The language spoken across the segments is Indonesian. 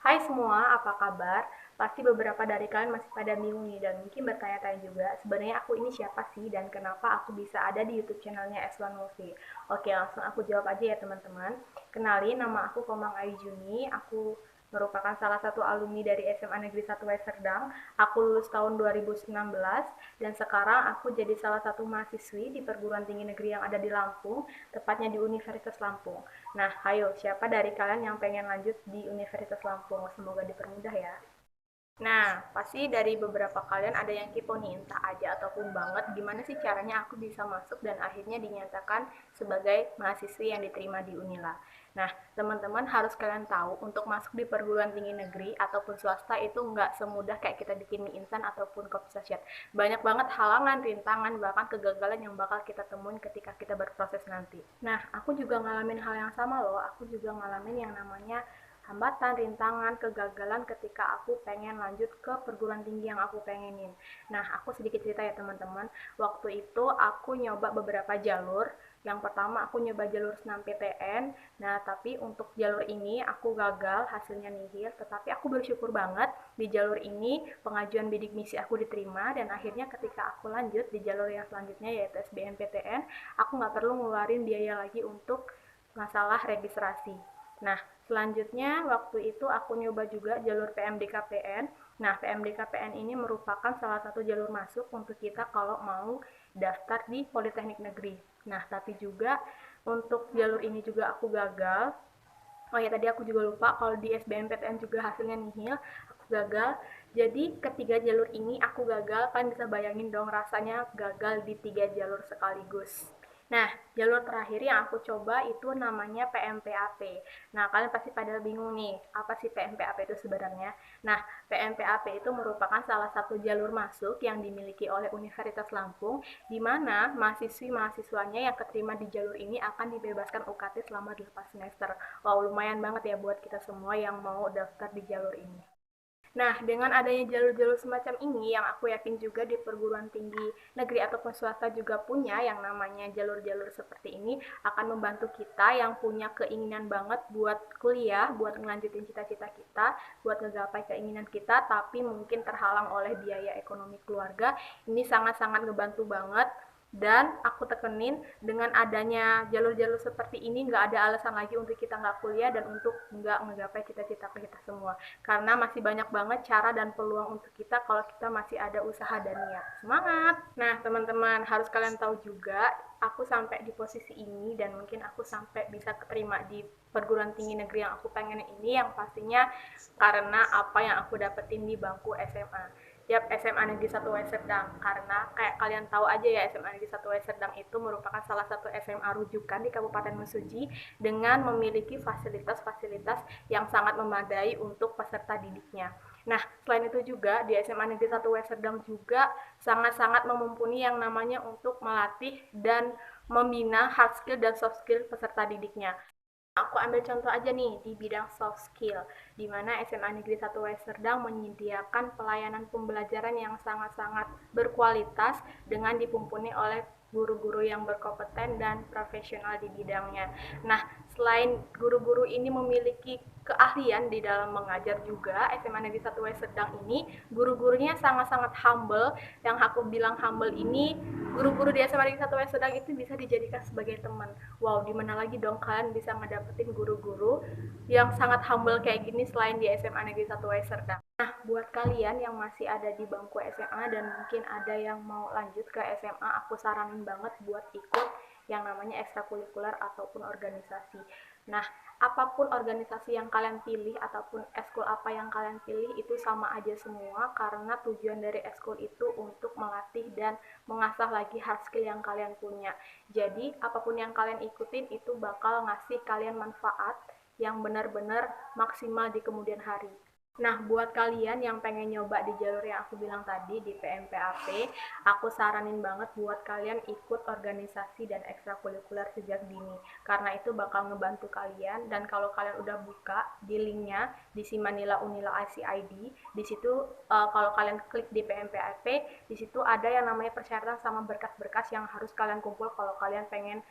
Hai semua, apa kabar? Pasti beberapa dari kalian masih pada bingung nih dan mungkin bertanya-tanya juga, sebenarnya aku ini siapa sih dan kenapa aku bisa ada di YouTube channelnya S1 Movie? Oke, langsung aku jawab aja ya teman-teman. Kenalin, nama aku Komang Aijuni, aku merupakan salah satu alumni dari SMA Negeri 1 Serdang. Aku lulus tahun 2019 dan sekarang aku jadi salah satu mahasiswi di perguruan tinggi negeri yang ada di Lampung, tepatnya di Universitas Lampung. Nah, ayo, siapa dari kalian yang pengen lanjut di Universitas Lampung? Semoga dipermudah ya. Nah, pasti dari beberapa kalian ada yang kepo nih, entah aja ataupun banget, gimana sih caranya aku bisa masuk dan akhirnya dinyatakan sebagai mahasiswi yang diterima di Unila. Nah, teman-teman harus kalian tahu, untuk masuk di perguruan tinggi negeri ataupun swasta itu nggak semudah kayak kita bikin mie instan ataupun kopi sachet. Banyak banget halangan, rintangan, bahkan kegagalan yang bakal kita temuin ketika kita berproses nanti. Nah, aku juga ngalamin hal yang sama loh, aku juga ngalamin yang namanya hambatan, rintangan, kegagalan ketika aku pengen lanjut ke perguruan tinggi yang aku pengenin. Nah, aku sedikit cerita ya teman-teman. Waktu itu aku nyoba beberapa jalur. Yang pertama aku nyoba jalur SNMPTN. Nah, tapi untuk jalur ini aku gagal, hasilnya nihil. Tetapi aku bersyukur banget di jalur ini pengajuan bidik misi aku diterima dan akhirnya ketika aku lanjut di jalur yang selanjutnya yaitu SBMPTN, aku nggak perlu ngeluarin biaya lagi untuk masalah registrasi. Nah, selanjutnya waktu itu aku nyoba juga jalur PMDKPN. Nah, PMDKPN ini merupakan salah satu jalur masuk untuk kita kalau mau daftar di Politeknik Negeri. Nah, tapi juga untuk jalur ini juga aku gagal. Oh ya, tadi aku juga lupa kalau di SBMPTN juga hasilnya nihil, aku gagal. Jadi ketiga jalur ini aku gagal, kan bisa bayangin dong rasanya gagal di tiga jalur sekaligus. Nah, jalur terakhir yang aku coba itu namanya PMPAP. Nah, kalian pasti pada bingung nih, apa sih PMPAP itu sebenarnya? Nah, PMPAP itu merupakan salah satu jalur masuk yang dimiliki oleh Universitas Lampung, di mana mahasiswi-mahasiswanya yang keterima di jalur ini akan dibebaskan UKT selama 8 semester. Wow, lumayan banget ya buat kita semua yang mau daftar di jalur ini. Nah, dengan adanya jalur-jalur semacam ini, yang aku yakin juga di perguruan tinggi negeri ataupun swasta juga punya yang namanya jalur-jalur seperti ini, akan membantu kita yang punya keinginan banget buat kuliah, buat ngelanjutin cita-cita kita, buat ngegapai keinginan kita, tapi mungkin terhalang oleh biaya ekonomi keluarga. Ini sangat-sangat ngebantu banget. Dan aku tekenin, dengan adanya jalur-jalur seperti ini nggak ada alasan lagi untuk kita nggak kuliah dan untuk nggak ngegapai cita-cita kita semua, karena masih banyak banget cara dan peluang untuk kita kalau kita masih ada usaha dan niat. Semangat! Nah, teman-teman, harus kalian tahu juga, aku sampai di posisi ini dan mungkin aku sampai bisa keterima di perguruan tinggi negeri yang aku pengen ini, yang pastinya karena apa yang aku dapetin di bangku SMA. Yap, SMA Negeri 1 Serdang, karena kayak kalian tahu aja ya, SMA Negeri 1 Serdang itu merupakan salah satu SMA rujukan di Kabupaten Mesuji dengan memiliki fasilitas-fasilitas yang sangat memadai untuk peserta didiknya. Nah, selain itu juga di SMA Negeri 1 Serdang juga sangat-sangat memumpuni yang namanya untuk melatih dan membina hard skill dan soft skill peserta didiknya. Aku ambil contoh aja nih di bidang soft skill, di mana SMA Negeri 1 Serdang menyediakan pelayanan pembelajaran yang sangat-sangat berkualitas dengan dipumpuni oleh guru-guru yang berkompeten dan profesional di bidangnya. Nah, selain guru-guru ini memiliki keahlian di dalam mengajar juga, SMA Negeri 1 Serdang ini guru-gurunya sangat-sangat humble. Yang aku bilang humble ini, guru-guru di SMA Negeri 1 Serdang itu bisa dijadikan sebagai teman. Wow, dimana lagi dong kalian bisa ngedapetin guru-guru yang sangat humble kayak gini selain di SMA Negeri 1 Serdang. Nah, buat kalian yang masih ada di bangku SMA dan mungkin ada yang mau lanjut ke SMA, aku saranin banget buat ikut yang namanya ekstrakurikuler ataupun organisasi. Nah, apapun organisasi yang kalian pilih ataupun eskul apa yang kalian pilih itu sama aja semua, karena tujuan dari eskul itu untuk melatih dan mengasah lagi hard skill yang kalian punya. Jadi, apapun yang kalian ikutin itu bakal ngasih kalian manfaat yang benar-benar maksimal di kemudian hari. Nah, buat kalian yang pengen nyoba di jalur yang aku bilang tadi di PMPAP, aku saranin banget buat kalian ikut organisasi dan ekstrakurikuler sejak dini. Karena itu bakal ngebantu kalian, dan kalau kalian udah buka di linknya di Simanila Unila ICID, di situ kalau kalian klik di PMPAP, di situ ada yang namanya persyaratan sama berkas-berkas yang harus kalian kumpul kalau kalian pengen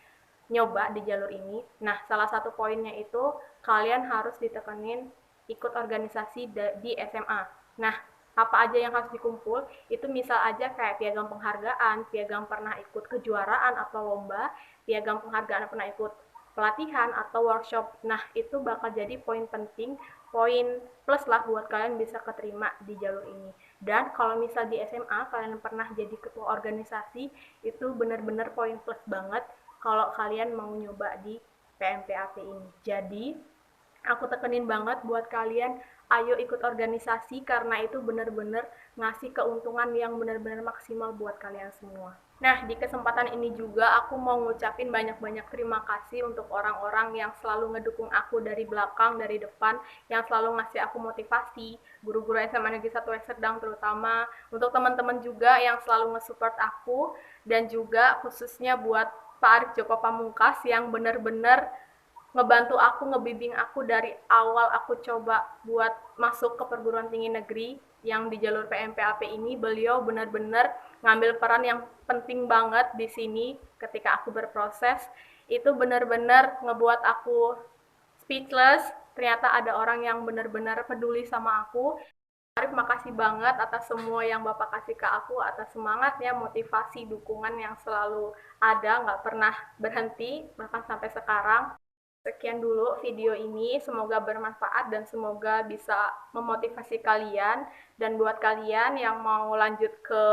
nyoba di jalur ini. Nah, salah satu poinnya itu kalian harus ditekenin ikut organisasi di SMA. Nah, apa aja yang harus dikumpul, itu misal aja kayak piagam penghargaan, piagam pernah ikut kejuaraan atau lomba, piagam penghargaan pernah ikut pelatihan atau workshop. Nah, itu bakal jadi poin penting, poin plus lah buat kalian bisa keterima di jalur ini. Dan kalau misal di SMA kalian pernah jadi ketua organisasi, itu benar-benar poin plus banget kalau kalian mau nyoba di PMPAP ini. Jadi, aku tekenin banget buat kalian, ayo ikut organisasi karena itu benar-benar ngasih keuntungan yang benar-benar maksimal buat kalian semua. Nah, di kesempatan ini juga aku mau ngucapin banyak-banyak terima kasih untuk orang-orang yang selalu ngedukung aku dari belakang, dari depan, yang selalu ngasih aku motivasi, guru-guru SMA Negeri 1 Serdang terutama, untuk teman-teman juga yang selalu nge-support aku, dan juga khususnya buat Pak Arif Joko Pamungkas yang benar-benar ngebantu aku, ngebimbing aku dari awal aku coba buat masuk ke perguruan tinggi negeri yang di jalur PMPAP ini. Beliau benar-benar ngambil peran yang penting banget di sini ketika aku berproses. Itu benar-benar ngebuat aku speechless. Ternyata ada orang yang benar-benar peduli sama aku. Arif, makasih banget atas semua yang Bapak kasih ke aku, atas semangatnya, motivasi, dukungan yang selalu ada, nggak pernah berhenti, bahkan sampai sekarang. Sekian dulu video ini, semoga bermanfaat dan semoga bisa memotivasi kalian. Dan buat kalian yang mau lanjut ke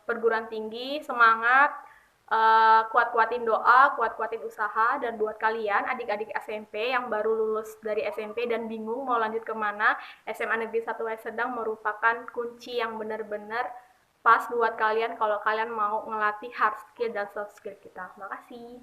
perguruan tinggi, semangat, kuat-kuatin doa, kuat-kuatin usaha. Dan buat kalian adik-adik SMP yang baru lulus dari SMP dan bingung mau lanjut kemana, SMA Negeri 1 Sedang merupakan kunci yang benar-benar pas buat kalian kalau kalian mau ngelatih hard skill dan soft skill kita. Makasih.